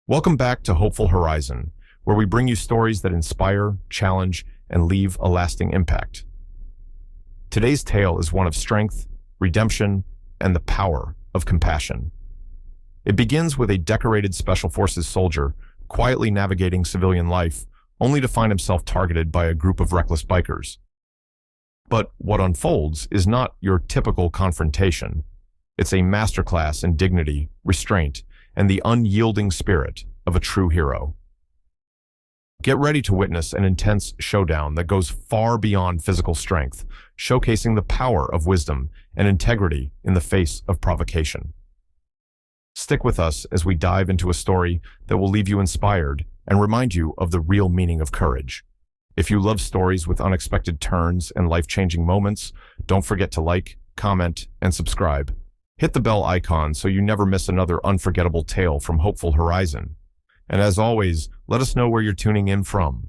Welcome back to Hopeful Horizon, where we bring you stories that inspire, challenge, and leave a lasting impact. Today's tale is one of strength, redemption, and the power of compassion. It begins with a decorated Special Forces soldier quietly navigating civilian life, only to find himself targeted by a group of reckless bikers. But what unfolds is not your typical confrontation. It's a masterclass in dignity, restraint, and the unyielding spirit of a true hero. Get ready to witness an intense showdown that goes far beyond physical strength, showcasing the power of wisdom and integrity in the face of provocation. Stick with us as we dive into a story that will leave you inspired and remind you of the real meaning of courage. If you love stories with unexpected turns and life-changing moments, don't forget to like, comment, and subscribe. Hit the bell icon so you never miss another unforgettable tale from Hopeful Horizon. And as always, let us know where you're tuning in from.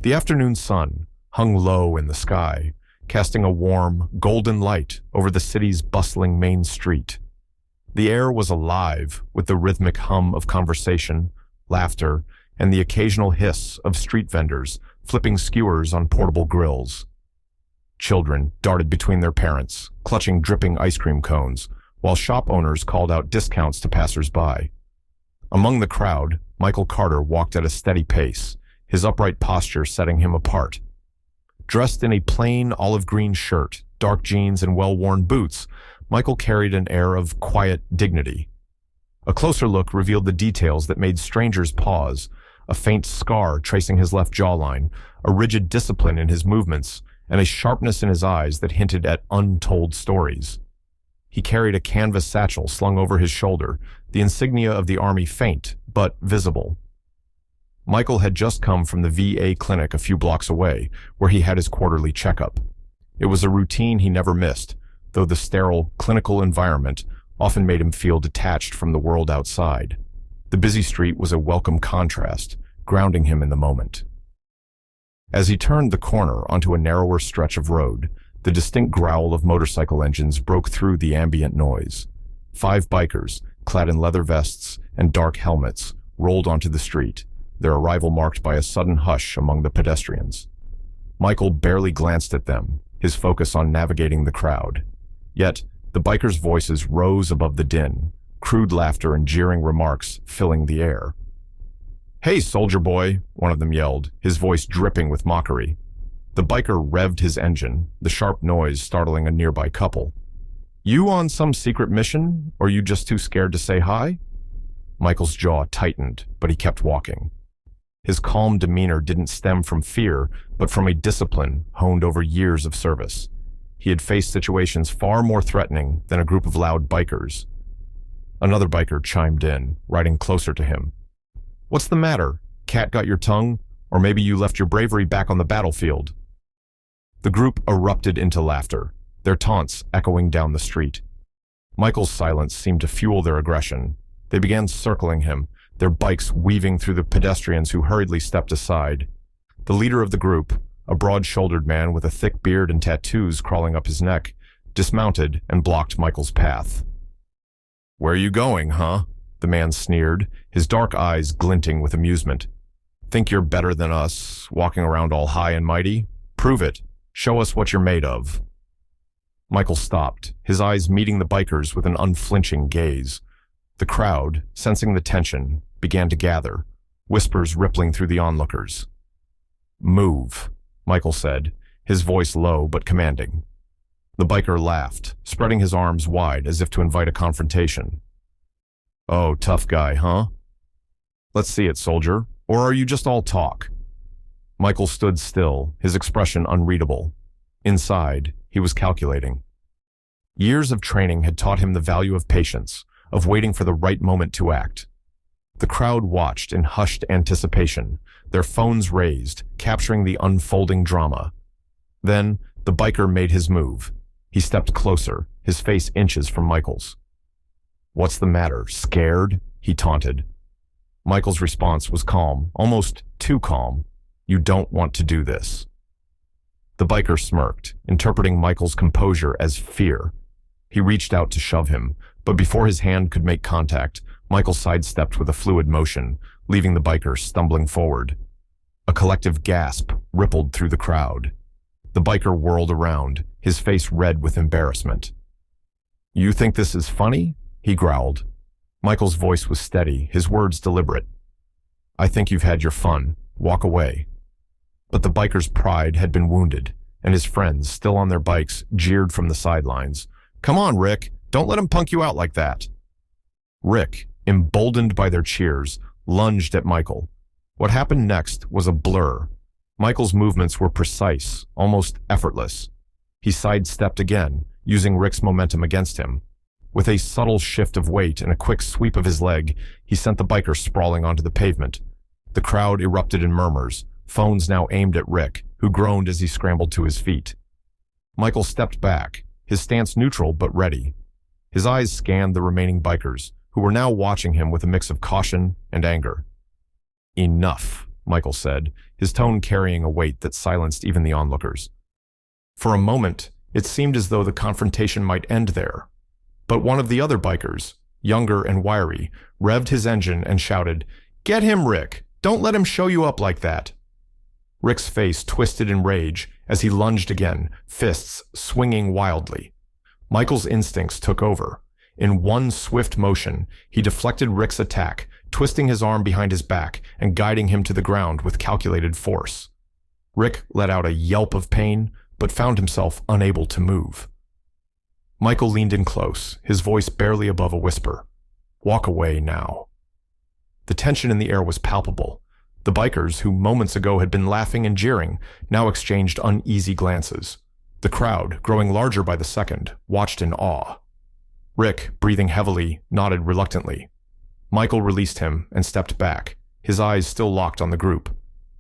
The afternoon sun hung low in the sky, casting a warm, golden light over the city's bustling main street. The air was alive with the rhythmic hum of conversation, laughter, and the occasional hiss of street vendors flipping skewers on portable grills. Children darted between their parents, clutching dripping ice cream cones, while shop owners called out discounts to passers-by. Among the crowd, Michael Carter walked at a steady pace, his upright posture setting him apart. Dressed in a plain olive green shirt, dark jeans, and well-worn boots, Michael carried an air of quiet dignity. A closer look revealed the details that made strangers pause, a faint scar tracing his left jawline, a rigid discipline in his movements, and a sharpness in his eyes that hinted at untold stories. He carried a canvas satchel slung over his shoulder, the insignia of the Army faint but visible. Michael had just come from the VA clinic a few blocks away, where he had his quarterly checkup. It was a routine he never missed, though the sterile, clinical environment often made him feel detached from the world outside. The busy street was a welcome contrast, grounding him in the moment. As he turned the corner onto a narrower stretch of road, the distinct growl of motorcycle engines broke through the ambient noise. 5 bikers, clad in leather vests and dark helmets, rolled onto the street, their arrival marked by a sudden hush among the pedestrians. Michael barely glanced at them, his focus on navigating the crowd. Yet, the bikers' voices rose above the din, crude laughter and jeering remarks filling the air. "Hey, soldier boy," one of them yelled, his voice dripping with mockery. The biker revved his engine, the sharp noise startling a nearby couple. "You on some secret mission, or you just too scared to say hi?" Michael's jaw tightened, but he kept walking. His calm demeanor didn't stem from fear, but from a discipline honed over years of service. He had faced situations far more threatening than a group of loud bikers. Another biker chimed in, riding closer to him. "What's the matter? Cat got your tongue? Or maybe you left your bravery back on the battlefield?" The group erupted into laughter, their taunts echoing down the street. Michael's silence seemed to fuel their aggression. They began circling him, their bikes weaving through the pedestrians who hurriedly stepped aside. The leader of the group, a broad-shouldered man with a thick beard and tattoos crawling up his neck, dismounted and blocked Michael's path. "Where are you going, huh?" the man sneered, his dark eyes glinting with amusement. "Think you're better than us, walking around all high and mighty? Prove it. Show us what you're made of." Michael stopped, his eyes meeting the bikers with an unflinching gaze. The crowd, sensing the tension, began to gather, whispers rippling through the onlookers. "Move," Michael said, his voice low but commanding. The biker laughed, spreading his arms wide as if to invite a confrontation. "Oh, tough guy, huh? Let's see it, soldier. Or are you just all talk?" Michael stood still, his expression unreadable. Inside, he was calculating. Years of training had taught him the value of patience, of waiting for the right moment to act. The crowd watched in hushed anticipation, their phones raised, capturing the unfolding drama. Then, the biker made his move. He stepped closer, his face inches from Michael's. "What's the matter, scared?" he taunted. Michael's response was calm, almost too calm. "You don't want to do this." The biker smirked, interpreting Michael's composure as fear. He reached out to shove him, but before his hand could make contact, Michael sidestepped with a fluid motion, leaving the biker stumbling forward. A collective gasp rippled through the crowd. The biker whirled around, his face red with embarrassment. "You think this is funny?" he growled. Michael's voice was steady, his words deliberate. "I think you've had your fun. Walk away." But the biker's pride had been wounded, and his friends, still on their bikes, jeered from the sidelines. "Come on, Rick. Don't let him punk you out like that." Rick, emboldened by their cheers, lunged at Michael. What happened next was a blur. Michael's movements were precise, almost effortless. He sidestepped again, using Rick's momentum against him. With a subtle shift of weight and a quick sweep of his leg, he sent the biker sprawling onto the pavement. The crowd erupted in murmurs, phones now aimed at Rick, who groaned as he scrambled to his feet. Michael stepped back, his stance neutral but ready. His eyes scanned the remaining bikers, who were now watching him with a mix of caution and anger. "Enough," Michael said, his tone carrying a weight that silenced even the onlookers. For a moment, it seemed as though the confrontation might end there. But one of the other bikers, younger and wiry, revved his engine and shouted, "Get him, Rick! Don't let him show you up like that!" Rick's face twisted in rage as he lunged again, fists swinging wildly. Michael's instincts took over. In one swift motion, he deflected Rick's attack, twisting his arm behind his back and guiding him to the ground with calculated force. Rick let out a yelp of pain, but found himself unable to move. Michael leaned in close, his voice barely above a whisper. "Walk away now." The tension in the air was palpable. The bikers, who moments ago had been laughing and jeering, now exchanged uneasy glances. The crowd, growing larger by the second, watched in awe. Rick, breathing heavily, nodded reluctantly. Michael released him and stepped back, his eyes still locked on the group.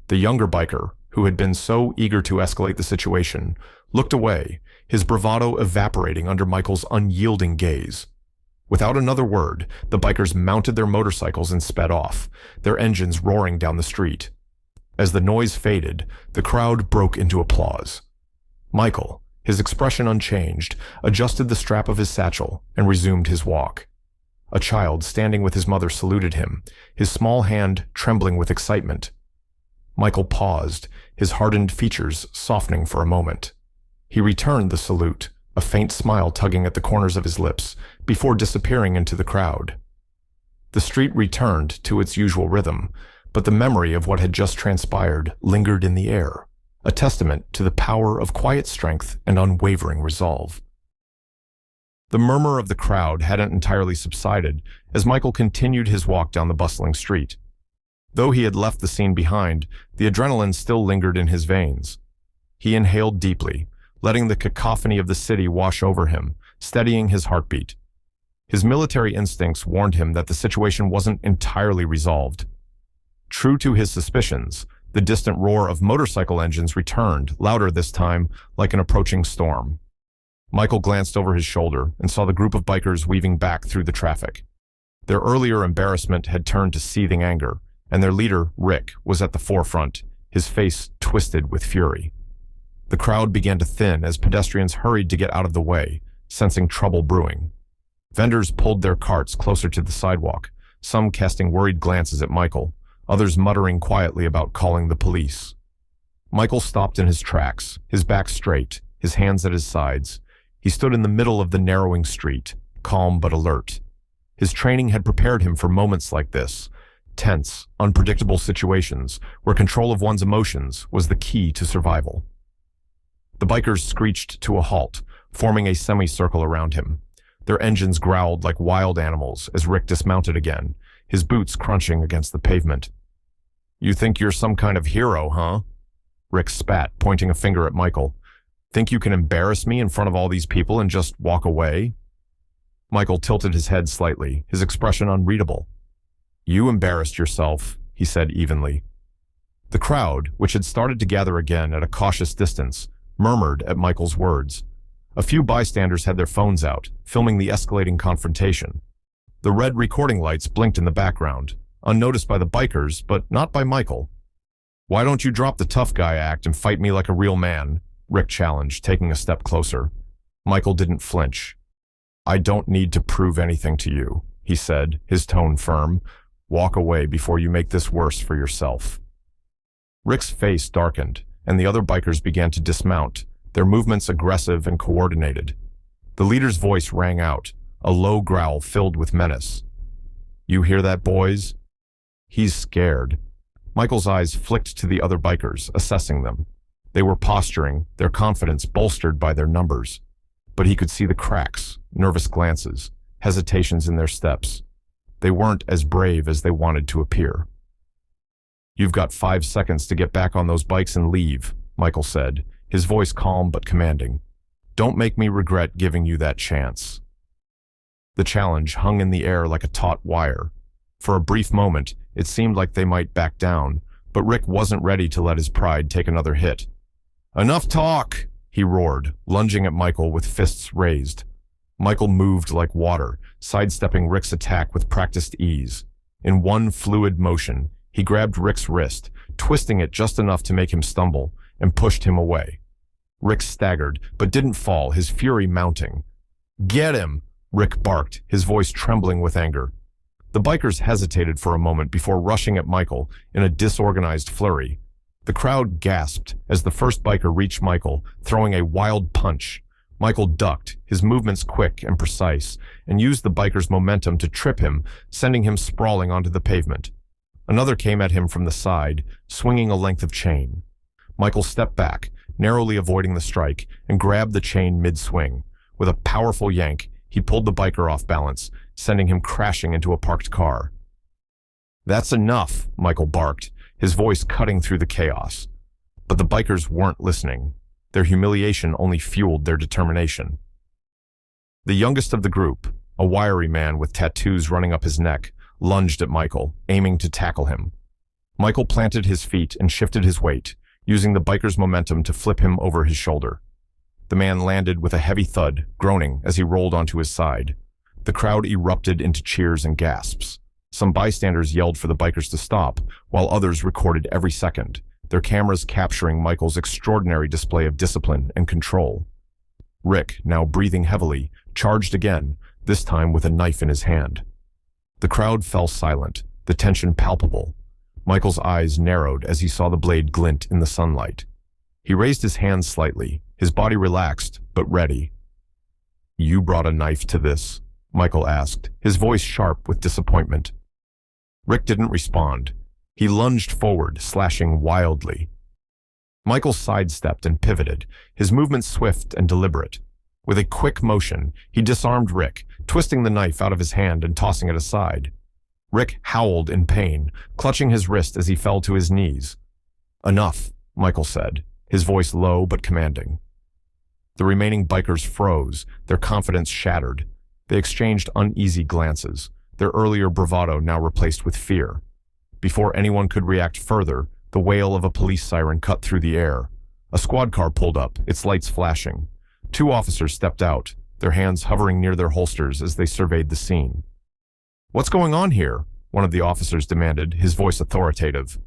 The younger biker, who had been so eager to escalate the situation, looked away, his bravado evaporating under Michael's unyielding gaze. Without another word, the bikers mounted their motorcycles and sped off, their engines roaring down the street. As the noise faded, the crowd broke into applause. Michael, his expression unchanged, adjusted the strap of his satchel and resumed his walk. A child standing with his mother saluted him, his small hand trembling with excitement. Michael paused, his hardened features softening for a moment. He returned the salute, a faint smile tugging at the corners of his lips, before disappearing into the crowd. The street returned to its usual rhythm, but the memory of what had just transpired lingered in the air, a testament to the power of quiet strength and unwavering resolve. The murmur of the crowd hadn't entirely subsided as Michael continued his walk down the bustling street. Though he had left the scene behind, the adrenaline still lingered in his veins. He inhaled deeply, letting the cacophony of the city wash over him, steadying his heartbeat. His military instincts warned him that the situation wasn't entirely resolved. True to his suspicions, the distant roar of motorcycle engines returned, louder this time, like an approaching storm. Michael glanced over his shoulder and saw the group of bikers weaving back through the traffic. Their earlier embarrassment had turned to seething anger, and their leader, Rick, was at the forefront, his face twisted with fury. The crowd began to thin as pedestrians hurried to get out of the way, sensing trouble brewing. Vendors pulled their carts closer to the sidewalk, some casting worried glances at Michael, others muttering quietly about calling the police. Michael stopped in his tracks, his back straight, his hands at his sides. He stood in the middle of the narrowing street, calm but alert. His training had prepared him for moments like this, tense, unpredictable situations where control of one's emotions was the key to survival. The bikers screeched to a halt, forming a semicircle around him. Their engines growled like wild animals as Rick dismounted again, his boots crunching against the pavement. "You think you're some kind of hero, huh?" Rick spat, pointing a finger at Michael. "Think you can embarrass me in front of all these people and just walk away?" Michael tilted his head slightly, his expression unreadable. "You embarrassed yourself," he said evenly. The crowd, which had started to gather again at a cautious distance, murmured at Michael's words. A few bystanders had their phones out, filming the escalating confrontation. The red recording lights blinked in the background, unnoticed by the bikers, but not by Michael. "Why don't you drop the tough guy act and fight me like a real man?" Rick challenged, taking a step closer. Michael didn't flinch. "I don't need to prove anything to you," he said, his tone firm. "Walk away before you make this worse for yourself." Rick's face darkened, and the other bikers began to dismount, their movements aggressive and coordinated. The leader's voice rang out, a low growl filled with menace. "You hear that, boys?" "He's scared." Michael's eyes flicked to the other bikers, assessing them. They were posturing, their confidence bolstered by their numbers. But he could see the cracks, nervous glances, hesitations in their steps. They weren't as brave as they wanted to appear. "You've got 5 seconds to get back on those bikes and leave," Michael said, his voice calm but commanding. "Don't make me regret giving you that chance." The challenge hung in the air like a taut wire. For a brief moment, it seemed like they might back down, but Rick wasn't ready to let his pride take another hit. "Enough talk!" he roared, lunging at Michael with fists raised. Michael moved like water, sidestepping Rick's attack with practiced ease. In one fluid motion, he grabbed Rick's wrist, twisting it just enough to make him stumble, and pushed him away. Rick staggered, but didn't fall, his fury mounting. "Get him!" Rick barked, his voice trembling with anger. The bikers hesitated for a moment before rushing at Michael in a disorganized flurry. The crowd gasped as the first biker reached Michael, throwing a wild punch. Michael ducked, his movements quick and precise, and used the biker's momentum to trip him, sending him sprawling onto the pavement. Another came at him from the side, swinging a length of chain. Michael stepped back, narrowly avoiding the strike, and grabbed the chain mid-swing. With a powerful yank, he pulled the biker off balance, sending him crashing into a parked car. "That's enough," Michael barked, his voice cutting through the chaos. But the bikers weren't listening. Their humiliation only fueled their determination. The youngest of the group, a wiry man with tattoos running up his neck, lunged at Michael, aiming to tackle him. Michael planted his feet and shifted his weight, using the biker's momentum to flip him over his shoulder. The man landed with a heavy thud, groaning as he rolled onto his side. The crowd erupted into cheers and gasps. Some bystanders yelled for the bikers to stop, while others recorded every second, their cameras capturing Michael's extraordinary display of discipline and control. Rick, now breathing heavily, charged again, this time with a knife in his hand. The crowd fell silent, the tension palpable. Michael's eyes narrowed as he saw the blade glint in the sunlight. He raised his hands slightly, his body relaxed, but ready. "You brought a knife to this?" Michael asked, his voice sharp with disappointment. Rick didn't respond. He lunged forward, slashing wildly. Michael sidestepped and pivoted, his movements swift and deliberate. With a quick motion, he disarmed Rick, twisting the knife out of his hand and tossing it aside. Rick howled in pain, clutching his wrist as he fell to his knees. "Enough," Michael said, his voice low but commanding. The remaining bikers froze, their confidence shattered. They exchanged uneasy glances, their earlier bravado now replaced with fear. Before anyone could react further, the wail of a police siren cut through the air. A squad car pulled up, its lights flashing. 2 officers stepped out, their hands hovering near their holsters as they surveyed the scene. "What's going on here?" one of the officers demanded, his voice authoritative.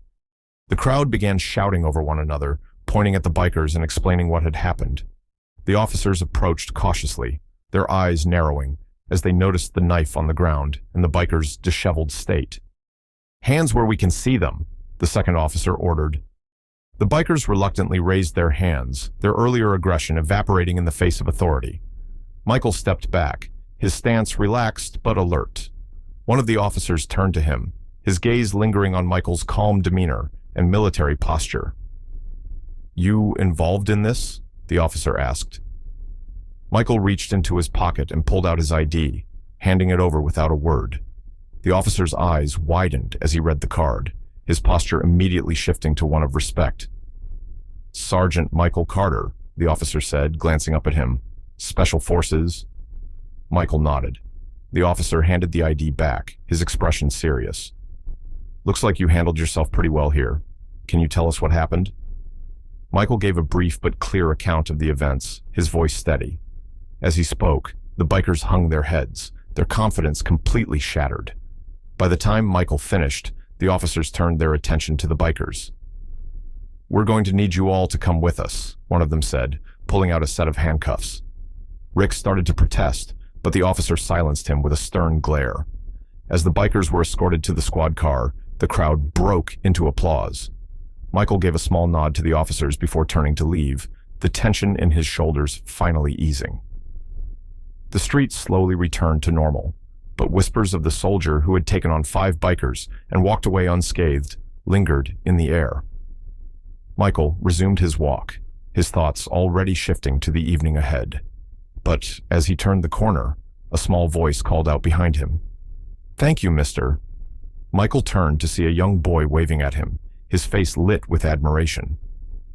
The crowd began shouting over one another, pointing at the bikers and explaining what had happened. The officers approached cautiously, their eyes narrowing, as they noticed the knife on the ground and the bikers' disheveled state. "Hands where we can see them," the second officer ordered. The bikers reluctantly raised their hands, their earlier aggression evaporating in the face of authority. Michael stepped back, his stance relaxed but alert. One of the officers turned to him, his gaze lingering on Michael's calm demeanor and military posture. "You involved in this?" the officer asked. Michael reached into his pocket and pulled out his ID, handing it over without a word. The officer's eyes widened as he read the card, his posture immediately shifting to one of respect. "Sergeant Michael Carter," the officer said, glancing up at him. "Special Forces?" Michael nodded. The officer handed the ID back, his expression serious. "Looks like you handled yourself pretty well here. Can you tell us what happened?" Michael gave a brief but clear account of the events, his voice steady. As he spoke, the bikers hung their heads, their confidence completely shattered. By the time Michael finished, the officers turned their attention to the bikers. "We're going to need you all to come with us," one of them said, pulling out a set of handcuffs. Rick started to protest, but the officer silenced him with a stern glare. As the bikers were escorted to the squad car, the crowd broke into applause. Michael gave a small nod to the officers before turning to leave, the tension in his shoulders finally easing. The street slowly returned to normal, but whispers of the soldier who had taken on 5 bikers and walked away unscathed lingered in the air. Michael resumed his walk, his thoughts already shifting to the evening ahead. But as he turned the corner, a small voice called out behind him. "Thank you, mister." Michael turned to see a young boy waving at him, his face lit with admiration.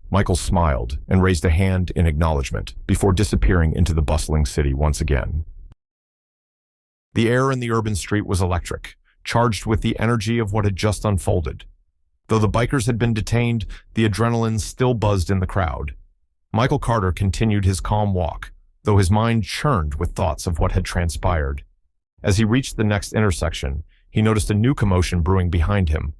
Michael smiled and raised a hand in acknowledgement before disappearing into the bustling city once again. The air in the urban street was electric, charged with the energy of what had just unfolded. Though the bikers had been detained, the adrenaline still buzzed in the crowd. Michael Carter continued his calm walk, though his mind churned with thoughts of what had transpired. As he reached the next intersection, he noticed a new commotion brewing behind him.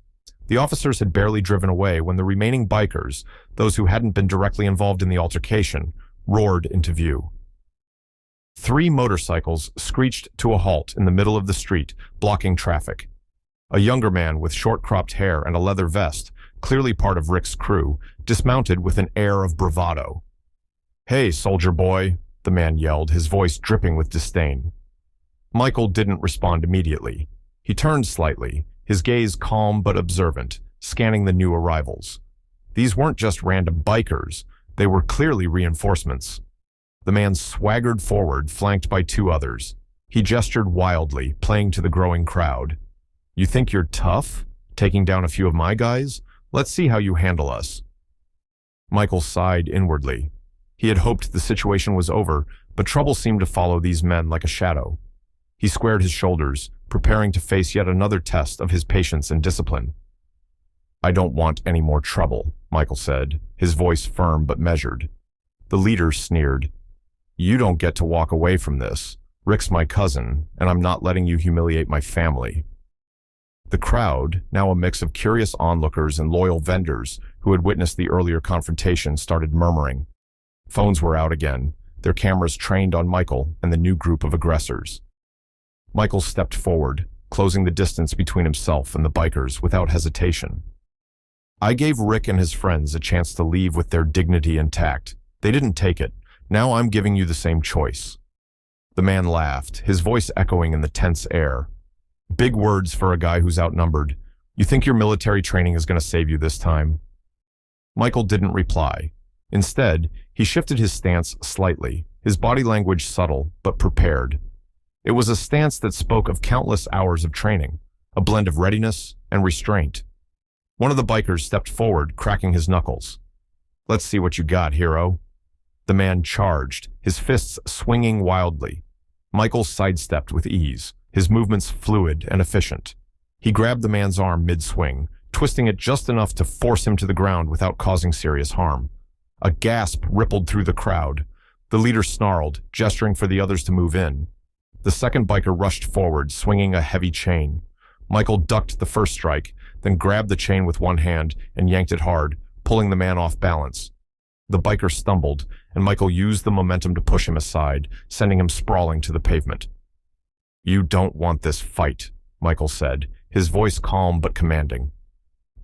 The officers had barely driven away when the remaining bikers, those who hadn't been directly involved in the altercation, roared into view. 3 motorcycles screeched to a halt in the middle of the street, blocking traffic. A younger man with short-cropped hair and a leather vest, clearly part of Rick's crew, dismounted with an air of bravado. "Hey, soldier boy," the man yelled, his voice dripping with disdain. Michael didn't respond immediately. He turned slightly, his gaze calm but observant, scanning the new arrivals. These weren't just random bikers, they were clearly reinforcements. The man swaggered forward, flanked by 2 others. He gestured wildly, playing to the growing crowd. "You think you're tough? Taking down a few of my guys? Let's see how you handle us." Michael sighed inwardly. He had hoped the situation was over, but trouble seemed to follow these men like a shadow. He squared his shoulders, preparing to face yet another test of his patience and discipline. "I don't want any more trouble," Michael said, his voice firm but measured. The leader sneered. "You don't get to walk away from this. Rick's my cousin, and I'm not letting you humiliate my family." The crowd, now a mix of curious onlookers and loyal vendors who had witnessed the earlier confrontation, started murmuring. Phones were out again, their cameras trained on Michael and the new group of aggressors. Michael stepped forward, closing the distance between himself and the bikers without hesitation. "I gave Rick and his friends a chance to leave with their dignity intact. They didn't take it. Now I'm giving you the same choice." The man laughed, his voice echoing in the tense air. "Big words for a guy who's outnumbered. You think your military training is going to save you this time?" Michael didn't reply. Instead, he shifted his stance slightly, his body language subtle but prepared. It was a stance that spoke of countless hours of training, a blend of readiness and restraint. One of the bikers stepped forward, cracking his knuckles. "Let's see what you got, hero." The man charged, his fists swinging wildly. Michael sidestepped with ease, his movements fluid and efficient. He grabbed the man's arm mid-swing, twisting it just enough to force him to the ground without causing serious harm. A gasp rippled through the crowd. The leader snarled, gesturing for the others to move in. The second biker rushed forward, swinging a heavy chain. Michael ducked the first strike, then grabbed the chain with one hand and yanked it hard, pulling the man off balance. The biker stumbled, and Michael used the momentum to push him aside, sending him sprawling to the pavement. "You don't want this fight," Michael said, his voice calm but commanding.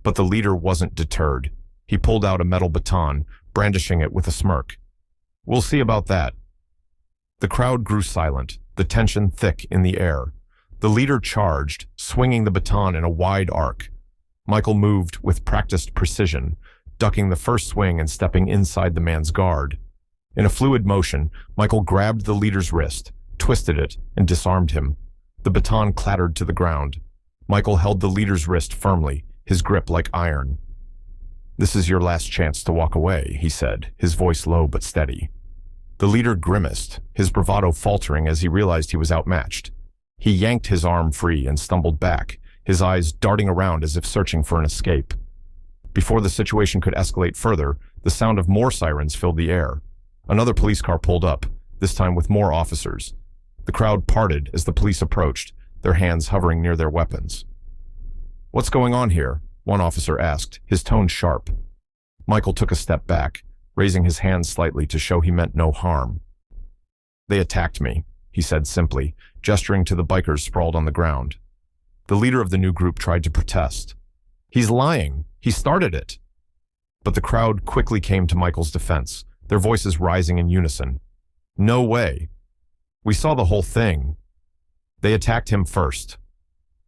But the leader wasn't deterred. He pulled out a metal baton, brandishing it with a smirk. "We'll see about that." The crowd grew silent, the tension thick in the air. The leader charged, swinging the baton in a wide arc. Michael moved with practiced precision, ducking the first swing and stepping inside the man's guard. In a fluid motion, Michael grabbed the leader's wrist, twisted it, and disarmed him. The baton clattered to the ground. Michael held the leader's wrist firmly, his grip like iron. "This is your last chance to walk away," he said, his voice low but steady. The leader grimaced, his bravado faltering as he realized he was outmatched. He yanked his arm free and stumbled back, his eyes darting around as if searching for an escape. Before the situation could escalate further, the sound of more sirens filled the air. Another police car pulled up, this time with more officers. The crowd parted as the police approached, their hands hovering near their weapons. "What's going on here?" one officer asked, his tone sharp. Michael took a step back, raising his hands slightly to show he meant no harm. "They attacked me," he said simply, gesturing to the bikers sprawled on the ground. The leader of the new group tried to protest. "He's lying. He started it." But the crowd quickly came to Michael's defense, their voices rising in unison. "No way. We saw the whole thing." They attacked him first.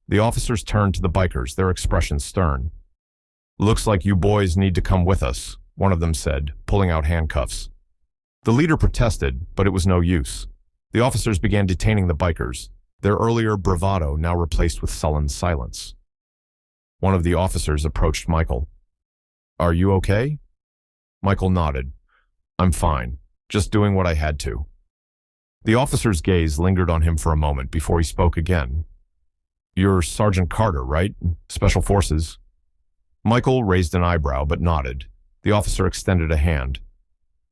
The officers turned to the bikers, their expressions stern. "Looks like you boys need to come with us," one of them said, pulling out handcuffs. The leader protested, but it was no use. The officers began detaining the bikers, their earlier bravado now replaced with sullen silence. One of the officers approached Michael. "Are you okay?" Michael nodded. "I'm fine, just doing what I had to." The officer's gaze lingered on him for a moment before he spoke again. "You're Sergeant Carter, right? Special Forces?" Michael raised an eyebrow but nodded. The officer extended a hand.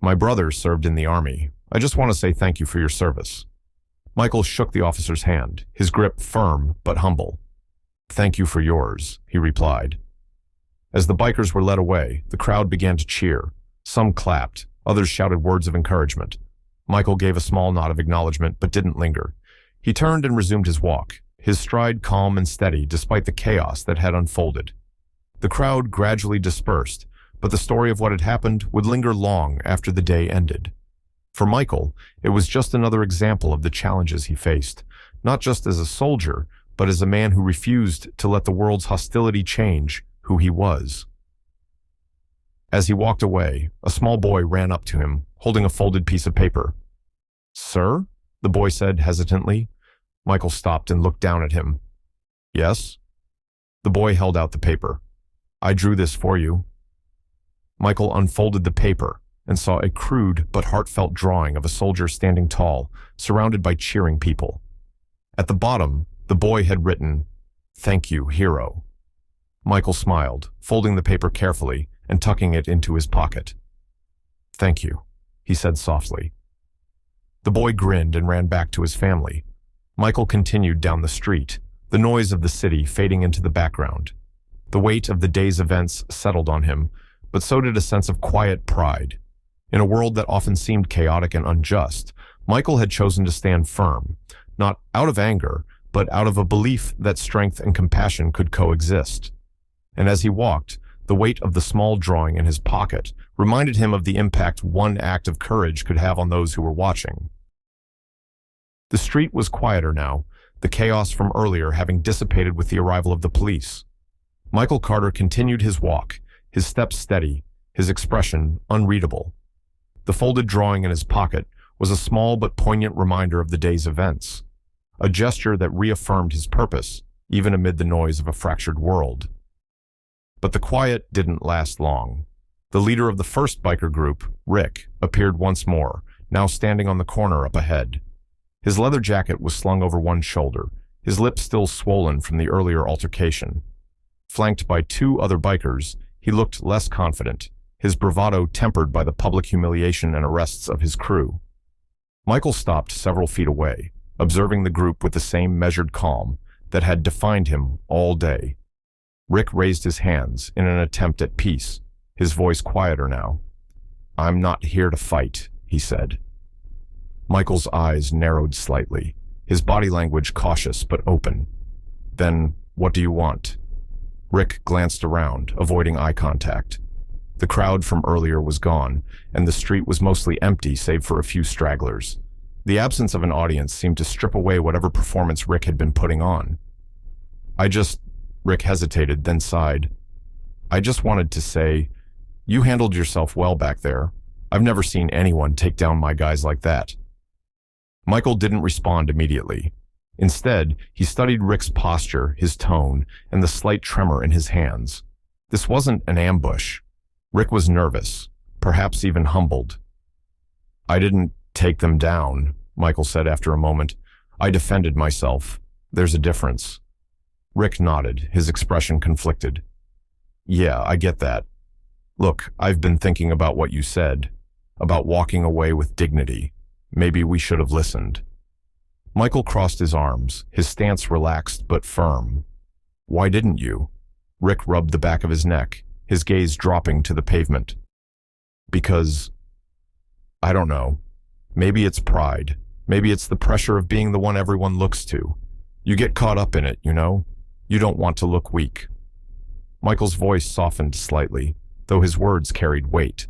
"My brother served in the Army. I just want to say thank you for your service." Michael shook the officer's hand, his grip firm but humble. "Thank you for yours," he replied. As the bikers were led away, the crowd began to cheer. Some clapped, others shouted words of encouragement. Michael gave a small nod of acknowledgement but didn't linger. He turned and resumed his walk, his stride calm and steady despite the chaos that had unfolded. The crowd gradually dispersed, but the story of what had happened would linger long after the day ended. For Michael, it was just another example of the challenges he faced, not just as a soldier, but as a man who refused to let the world's hostility change who he was. As he walked away, a small boy ran up to him, holding a folded piece of paper. "Sir?" the boy said hesitantly. Michael stopped and looked down at him. "Yes?" The boy held out the paper. "I drew this for you." Michael unfolded the paper and saw a crude but heartfelt drawing of a soldier standing tall, surrounded by cheering people. At the bottom, the boy had written, "Thank you, hero." Michael smiled, folding the paper carefully and tucking it into his pocket. "Thank you," he said softly. The boy grinned and ran back to his family. Michael continued down the street, the noise of the city fading into the background. The weight of the day's events settled on him, but so did a sense of quiet pride. In a world that often seemed chaotic and unjust, Michael had chosen to stand firm, not out of anger, but out of a belief that strength and compassion could coexist. And as he walked, the weight of the small drawing in his pocket reminded him of the impact one act of courage could have on those who were watching. The street was quieter now, the chaos from earlier having dissipated with the arrival of the police. Michael Carter continued his walk, his steps steady, his expression unreadable. The folded drawing in his pocket was a small but poignant reminder of the day's events, a gesture that reaffirmed his purpose, even amid the noise of a fractured world. But the quiet didn't last long. The leader of the first biker group, Rick, appeared once more, now standing on the corner up ahead. His leather jacket was slung over one shoulder, his lips still swollen from the earlier altercation. Flanked by two other bikers, he looked less confident, his bravado tempered by the public humiliation and arrests of his crew. Michael stopped several feet away, observing the group with the same measured calm that had defined him all day. Rick raised his hands in an attempt at peace, his voice quieter now. "I'm not here to fight," he said. Michael's eyes narrowed slightly, his body language cautious but open. "Then, what do you want?" Rick glanced around, avoiding eye contact. The crowd from earlier was gone, and the street was mostly empty save for a few stragglers. The absence of an audience seemed to strip away whatever performance Rick had been putting on. Rick hesitated, then sighed. "I just wanted to say, you handled yourself well back there. I've never seen anyone take down my guys like that." Michael didn't respond immediately. Instead, he studied Rick's posture, his tone, and the slight tremor in his hands. This wasn't an ambush. Rick was nervous, perhaps even humbled. "I didn't take them down," Michael said after a moment. "I defended myself. There's a difference." Rick nodded, his expression conflicted. "Yeah, I get that. Look, I've been thinking about what you said, about walking away with dignity. Maybe we should have listened." Michael crossed his arms, his stance relaxed but firm. "Why didn't you?" Rick rubbed the back of his neck, his gaze dropping to the pavement. "Because, I don't know. Maybe it's pride. Maybe it's the pressure of being the one everyone looks to. You get caught up in it, you know? You don't want to look weak." Michael's voice softened slightly, though his words carried weight.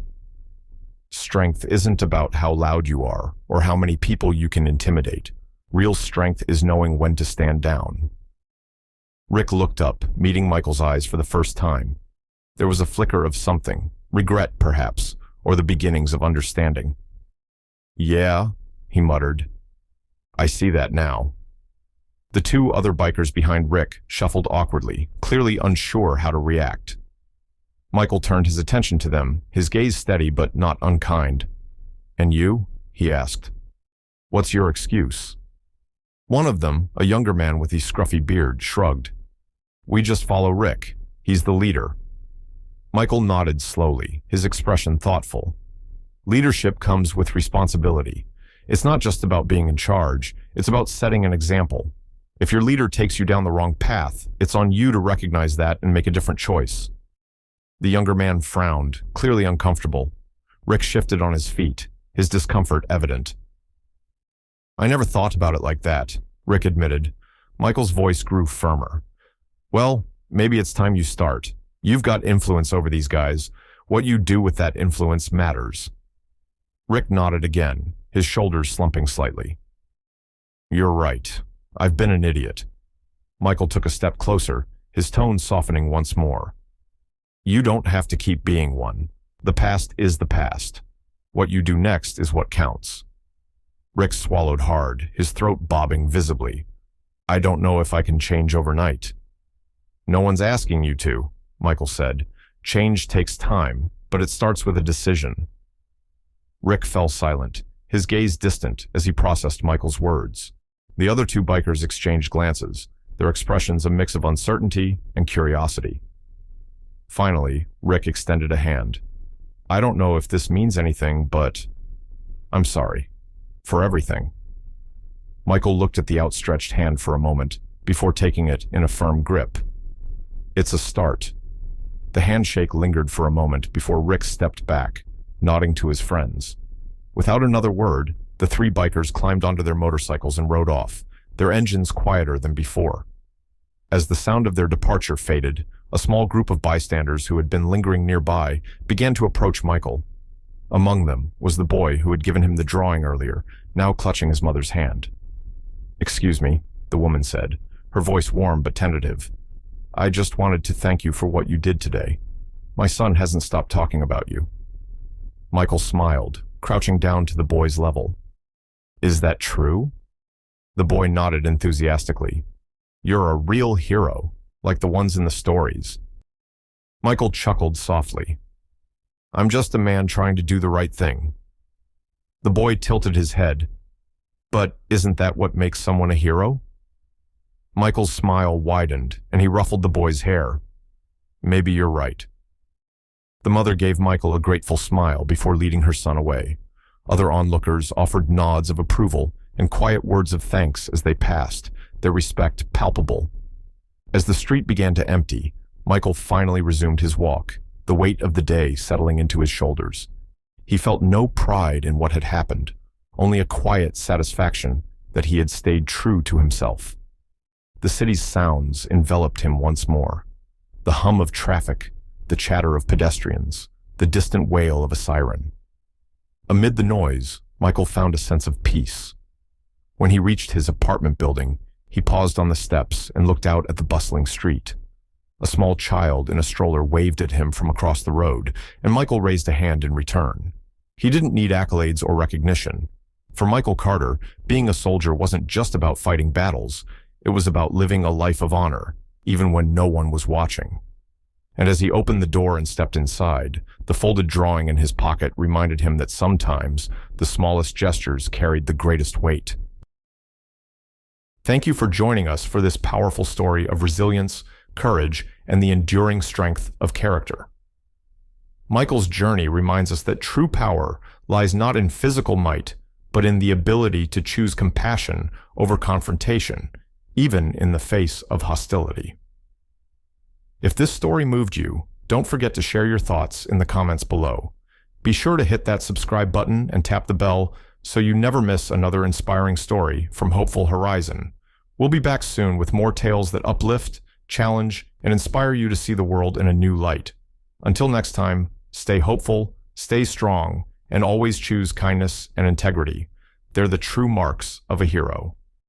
"Strength isn't about how loud you are or how many people you can intimidate. Real strength is knowing when to stand down." Rick looked up, meeting Michael's eyes for the first time. There was a flicker of something, regret perhaps, or the beginnings of understanding. "Yeah," he muttered. "I see that now." The two other bikers behind Rick shuffled awkwardly, clearly unsure how to react. Michael turned his attention to them, his gaze steady but not unkind. "And you?" he asked. "What's your excuse?" One of them, a younger man with a scruffy beard, shrugged. "We just follow Rick. He's the leader." Michael nodded slowly, his expression thoughtful. Leadership comes with responsibility. It's not just about being in charge, it's about setting an example. If your leader takes you down the wrong path, it's on you to recognize that and make a different choice. The younger man frowned, clearly uncomfortable. Rick shifted on his feet, his discomfort evident. "I never thought about it like that," Rick admitted. Michael's voice grew firmer. "Well, maybe it's time you start. You've got influence over these guys. What you do with that influence matters." Rick nodded again, his shoulders slumping slightly. "You're right. I've been an idiot." Michael took a step closer, his tone softening once more. "You don't have to keep being one. The past is the past. What you do next is what counts." Rick swallowed hard, his throat bobbing visibly. "I don't know if I can change overnight." "No one's asking you to," Michael said. "Change takes time, but it starts with a decision." Rick fell silent, his gaze distant as he processed Michael's words. The other two bikers exchanged glances, their expressions a mix of uncertainty and curiosity. Finally, Rick extended a hand. "I don't know if this means anything, but I'm sorry. For everything." Michael looked at the outstretched hand for a moment, before taking it in a firm grip. "It's a start." The handshake lingered for a moment before Rick stepped back, nodding to his friends. Without another word, the three bikers climbed onto their motorcycles and rode off, their engines quieter than before. As the sound of their departure faded, a small group of bystanders who had been lingering nearby began to approach Michael. Among them was the boy who had given him the drawing earlier, now clutching his mother's hand. "Excuse me," the woman said, her voice warm but tentative. "I just wanted to thank you for what you did today. My son hasn't stopped talking about you." Michael smiled, crouching down to the boy's level. "Is that true?" The boy nodded enthusiastically. "You're a real hero, like the ones in the stories." Michael chuckled softly. "I'm just a man trying to do the right thing." The boy tilted his head. "But isn't that what makes someone a hero?" Michael's smile widened, and he ruffled the boy's hair. "Maybe you're right." The mother gave Michael a grateful smile before leading her son away. Other onlookers offered nods of approval and quiet words of thanks as they passed, their respect palpable. As the street began to empty, Michael finally resumed his walk, the weight of the day settling into his shoulders. He felt no pride in what had happened, only a quiet satisfaction that he had stayed true to himself. The city's sounds enveloped him once more. The hum of traffic, the chatter of pedestrians, the distant wail of a siren. Amid the noise, Michael found a sense of peace. When he reached his apartment building, he paused on the steps and looked out at the bustling street. A small child in a stroller waved at him from across the road, and Michael raised a hand in return. He didn't need accolades or recognition. For Michael Carter, being a soldier wasn't just about fighting battles, it was about living a life of honor, even when no one was watching. And as he opened the door and stepped inside, the folded drawing in his pocket reminded him that sometimes the smallest gestures carried the greatest weight. Thank you for joining us for this powerful story of resilience, courage, and the enduring strength of character. Michael's journey reminds us that true power lies not in physical might, but in the ability to choose compassion over confrontation, even in the face of hostility. If this story moved you, don't forget to share your thoughts in the comments below. Be sure to hit that subscribe button and tap the bell so you never miss another inspiring story from Hopeful Horizon. We'll be back soon with more tales that uplift, challenge, and inspire you to see the world in a new light. Until next time, stay hopeful, stay strong, and always choose kindness and integrity. They're the true marks of a hero.